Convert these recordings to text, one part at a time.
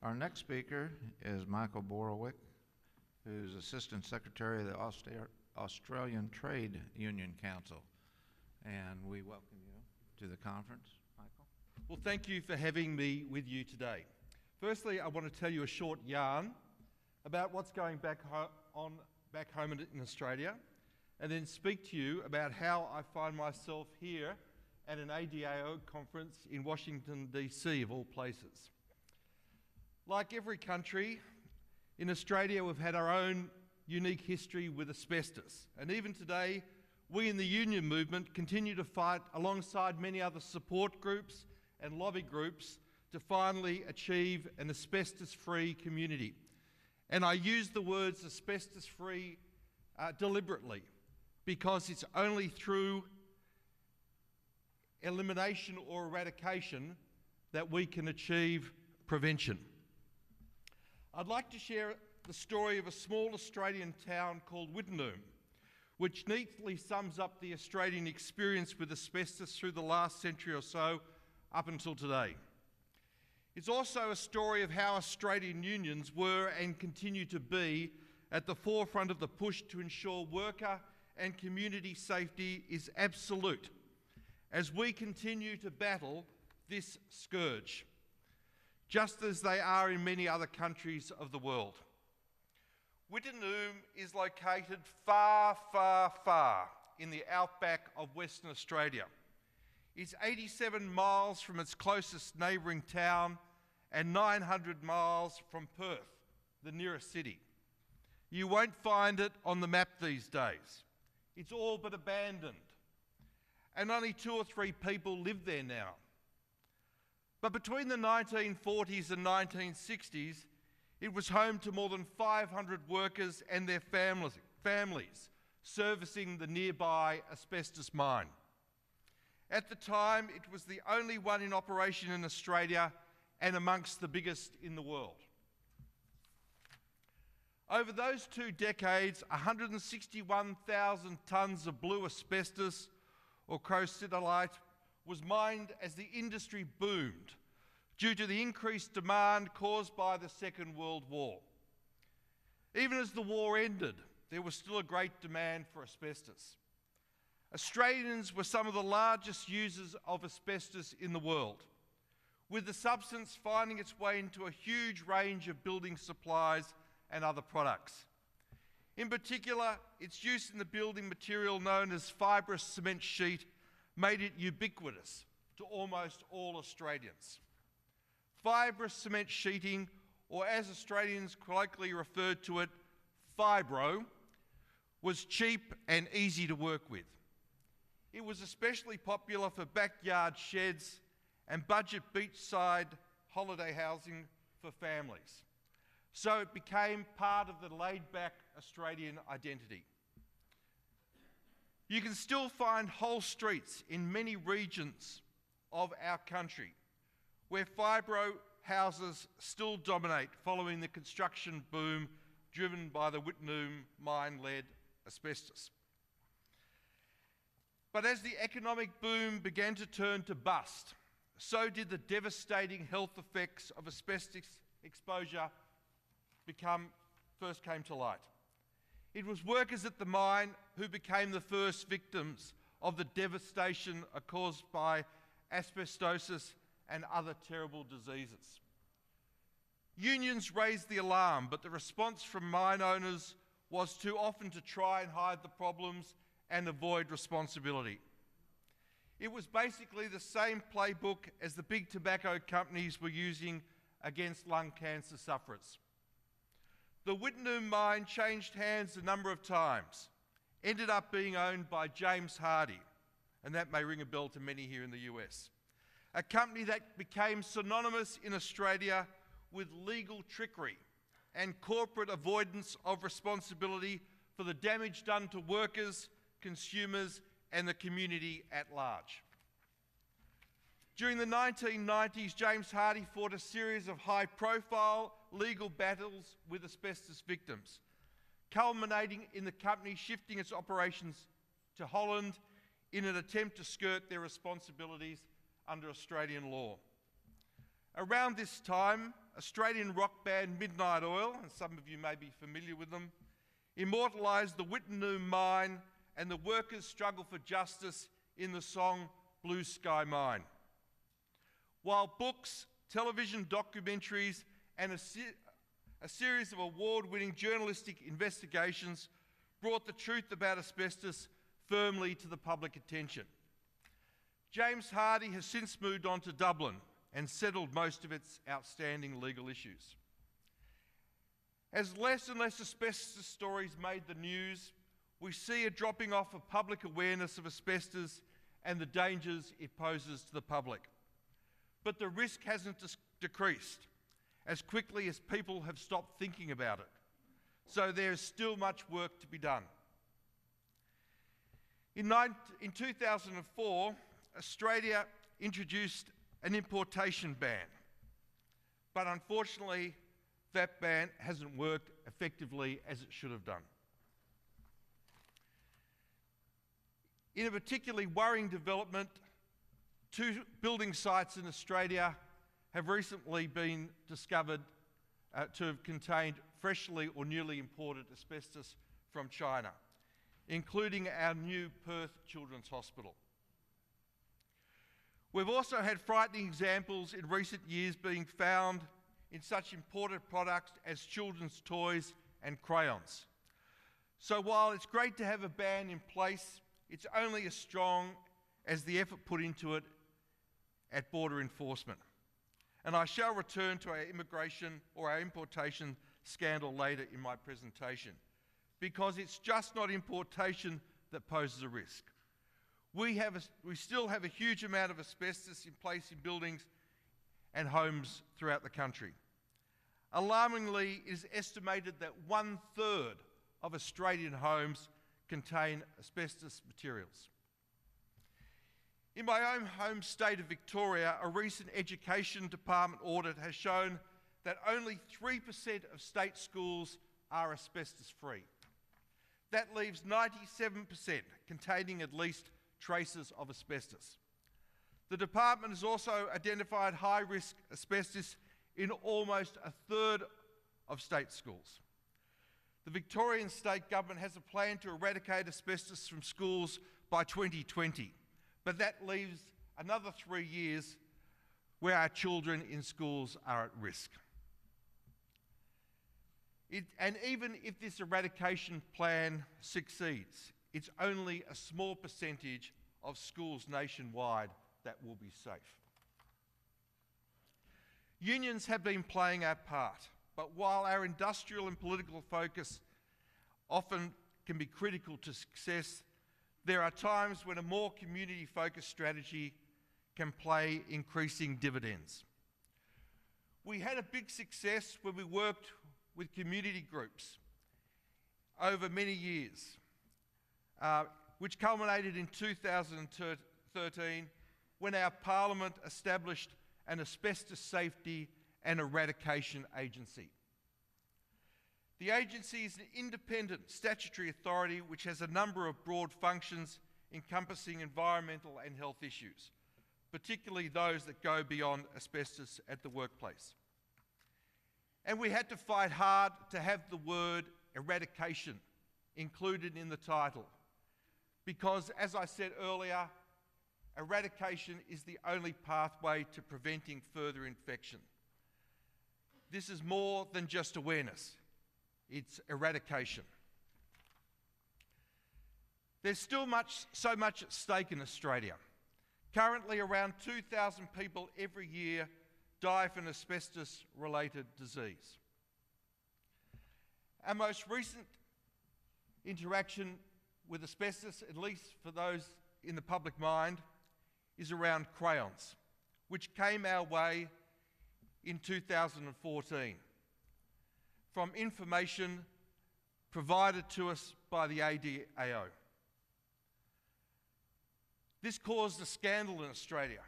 Our next speaker is Michael Borowick, who's Assistant Secretary of the Australian Trade Union Council. And we welcome you to the conference, Michael. Well, thank you for having me with you today. Firstly, I want to tell you a short yarn about what's going back home in Australia, and then speak to you about how I find myself here at an ADAO conference in Washington, DC, of all places. Like every country, in Australia we've had our own unique history with asbestos, and even today we in the union movement continue to fight alongside many other support groups and lobby groups to finally achieve an asbestos-free community. And I use the words asbestos-free deliberately, because it's only through elimination or eradication that we can achieve prevention. I'd like to share the story of a small Australian town called Wittenoom, which neatly sums up the Australian experience with asbestos through the last century or so up until today. It's also a story of how Australian unions were and continue to be at the forefront of the push to ensure worker and community safety is absolute as we continue to battle this scourge, just as they are in many other countries of the world. Wittenoom is located far, far, far in the outback of Western Australia. It's 87 miles from its closest neighbouring town and 900 miles from Perth, the nearest city. You won't find it on the map these days. It's all but abandoned, and only 2 or 3 people live there now. But between the 1940s and 1960s, it was home to more than 500 workers and their families servicing the nearby asbestos mine. At the time, it was the only one in operation in Australia and amongst the biggest in the world. Over those 2 decades, 161,000 tonnes of blue asbestos, or crocodylite, was mined as the industry boomed due to the increased demand caused by the Second World War. Even as the war ended, there was still a great demand for asbestos. Australians were some of the largest users of asbestos in the world, with the substance finding its way into a huge range of building supplies and other products. In particular, its use in the building material known as fibrous cement sheet made it ubiquitous to almost all Australians. Fibrous cement sheeting, or as Australians colloquially referred to it, fibro, was cheap and easy to work with. It was especially popular for backyard sheds and budget beachside holiday housing for families. So it became part of the laid-back Australian identity. You can still find whole streets in many regions of our country where fibro houses still dominate following the construction boom driven by the Wittenoom mine-led asbestos. But as the economic boom began to turn to bust, so did the devastating health effects of asbestos exposure first came to light. It was workers at the mine who became the first victims of the devastation caused by asbestosis and other terrible diseases. Unions raised the alarm, but the response from mine owners was too often to try and hide the problems and avoid responsibility. It was basically the same playbook as the big tobacco companies were using against lung cancer sufferers. The Wittenoom mine changed hands a number of times, ended up being owned by James Hardie, and that may ring a bell to many here in the US. A company that became synonymous in Australia with legal trickery and corporate avoidance of responsibility for the damage done to workers, consumers, and the community at large. During the 1990s, James Hardie fought a series of high-profile legal battles with asbestos victims, culminating in the company shifting its operations to Holland in an attempt to skirt their responsibilities under Australian law. Around this time, Australian rock band Midnight Oil, and some of you may be familiar with them, immortalised the Wittenoom mine and the workers' struggle for justice in the song Blue Sky Mine. While books, television documentaries and a series of award-winning journalistic investigations brought the truth about asbestos firmly to the public attention. James Hardie has since moved on to Dublin and settled most of its outstanding legal issues. As less and less asbestos stories made the news, we see a dropping off of public awareness of asbestos and the dangers it poses to the public. But the risk hasn't decreased as quickly as people have stopped thinking about it. So there is still much work to be done. In 2004, Australia introduced an importation ban, but unfortunately that ban hasn't worked effectively as it should have done. In a particularly worrying development, 2 building sites in Australia have recently been discovered to have contained freshly or newly imported asbestos from China, including our new Perth Children's Hospital. We've also had frightening examples in recent years being found in such imported products as children's toys and crayons. So while it's great to have a ban in place, it's only as strong as the effort put into it at border enforcement. And I shall return to our immigration or our importation scandal later in my presentation, because it's just not importation that poses a risk. We still have a huge amount of asbestos in place in buildings and homes throughout the country. Alarmingly, it is estimated that 1/3 of Australian homes contain asbestos materials. In my own home state of Victoria, a recent Education Department audit has shown that only 3% of state schools are asbestos-free. That leaves 97% containing at least traces of asbestos. The department has also identified high-risk asbestos in almost 1/3 of state schools. The Victorian state government has a plan to eradicate asbestos from schools by 2020, but that leaves another 3 years where our children in schools are at risk. And even if this eradication plan succeeds, it's only a small percentage of schools nationwide that will be safe. Unions have been playing our part, but while our industrial and political focus often can be critical to success, there are times when a more community-focused strategy can play increasing dividends. We had a big success when we worked with community groups over many years, which culminated in 2013 when our Parliament established an asbestos safety and eradication agency. The agency is an independent statutory authority which has a number of broad functions encompassing environmental and health issues, particularly those that go beyond asbestos at the workplace. And we had to fight hard to have the word eradication included in the title, because, as I said earlier, eradication is the only pathway to preventing further infection. This is more than just awareness, it's eradication. There's still so much at stake in Australia. Currently, around 2,000 people every year die of an asbestos-related disease. Our most recent interaction with asbestos, at least for those in the public mind, is around crayons, which came our way in 2014 from information provided to us by the ADAO. This caused a scandal in Australia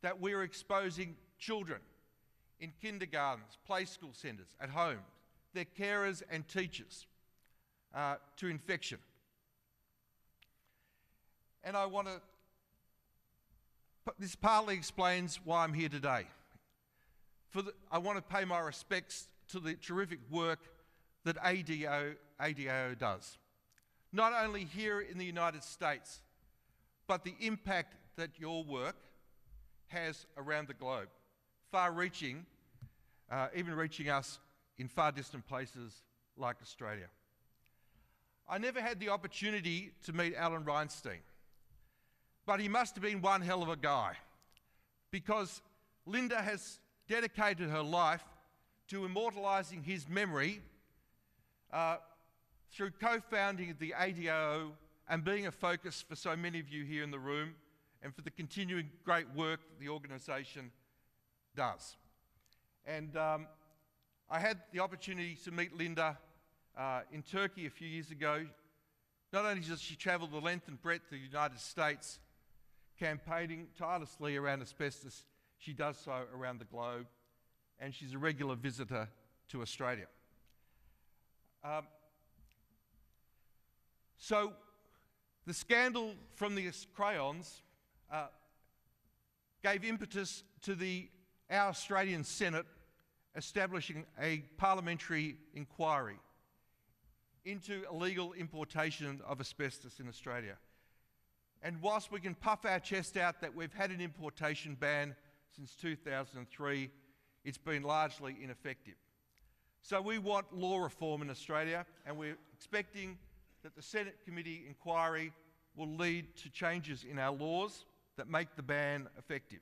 that we were exposing children in kindergartens, play school centres, at home, their carers and teachers to infection. And this partly explains why I'm here today. I want to pay my respects to the terrific work that ADAO does. Not only here in the United States, but the impact that your work has around the globe, far-reaching, even reaching us in far distant places like Australia. I never had the opportunity to meet Alan Reinstein, but he must have been one hell of a guy, because Linda has dedicated her life to immortalising his memory through co-founding the ADAO and being a focus for so many of you here in the room, and for the continuing great work that the organisation does. And I had the opportunity to meet Linda in Turkey a few years ago. Not only does she travel the length and breadth of the United States campaigning tirelessly around asbestos, she does so around the globe, and she's a regular visitor to Australia. So the scandal from the crayons gave impetus to our Australian Senate establishing a parliamentary inquiry into illegal importation of asbestos in Australia. And whilst we can puff our chest out that we've had an importation ban since 2003, it's been largely ineffective. So we want law reform in Australia, and we're expecting that the Senate committee inquiry will lead to changes in our laws that make the ban effective.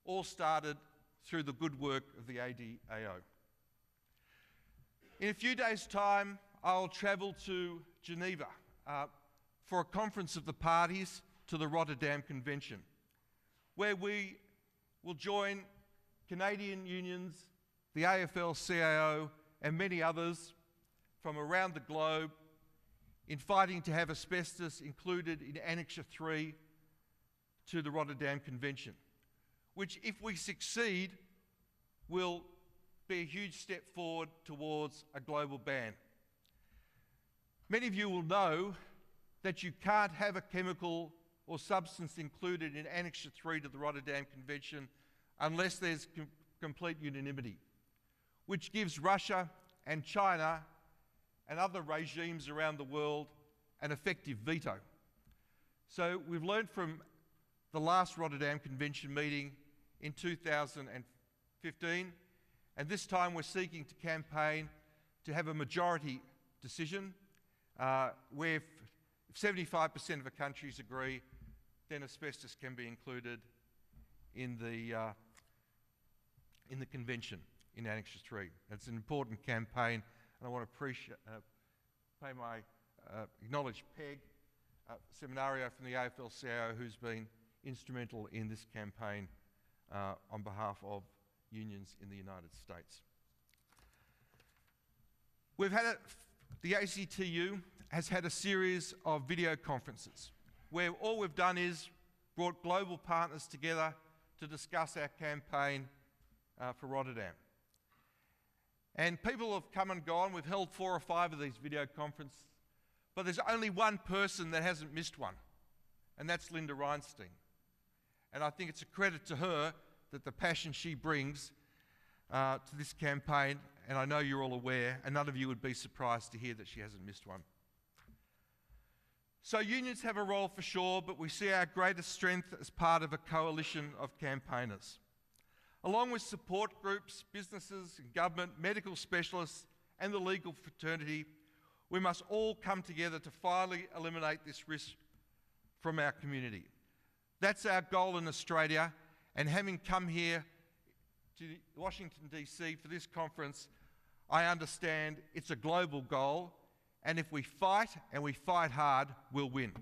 All started through the good work of the ADAO. In a few days' time, I'll travel to Geneva for a conference of the parties to the Rotterdam Convention, where we will join Canadian unions, the AFL-CIO, and many others from around the globe in fighting to have asbestos included in Annexure 3 to the Rotterdam Convention, which, if we succeed, will be a huge step forward towards a global ban. Many of you will know that you can't have a chemical or substance included in Annexure 3 to the Rotterdam Convention unless there's complete unanimity, which gives Russia and China and other regimes around the world an effective veto. So we've learned from the last Rotterdam Convention meeting in 2015, and this time we're seeking to campaign to have a majority decision where if 75% of the countries agree, then asbestos can be included in the convention in Annexure 3. It's an important campaign, and I want to acknowledge Peg Seminario from the AFL-CIO, who's been instrumental in this campaign on behalf of unions in the United States. The ACTU has had a series of video conferences where all we've done is brought global partners together to discuss our campaign for Rotterdam. And people have come and gone. We've held 4 or 5 of these video conferences, but there's only one person that hasn't missed one, and that's Linda Reinstein. And I think it's a credit to her that the passion she brings to this campaign, and I know you're all aware, and none of you would be surprised to hear that she hasn't missed one. So unions have a role for sure, but we see our greatest strength as part of a coalition of campaigners. Along with support groups, businesses, government, medical specialists, and the legal fraternity, we must all come together to finally eliminate this risk from our community. That's our goal in Australia, and having come here to Washington, DC for this conference, I understand it's a global goal, and if we fight, and we fight hard, we'll win.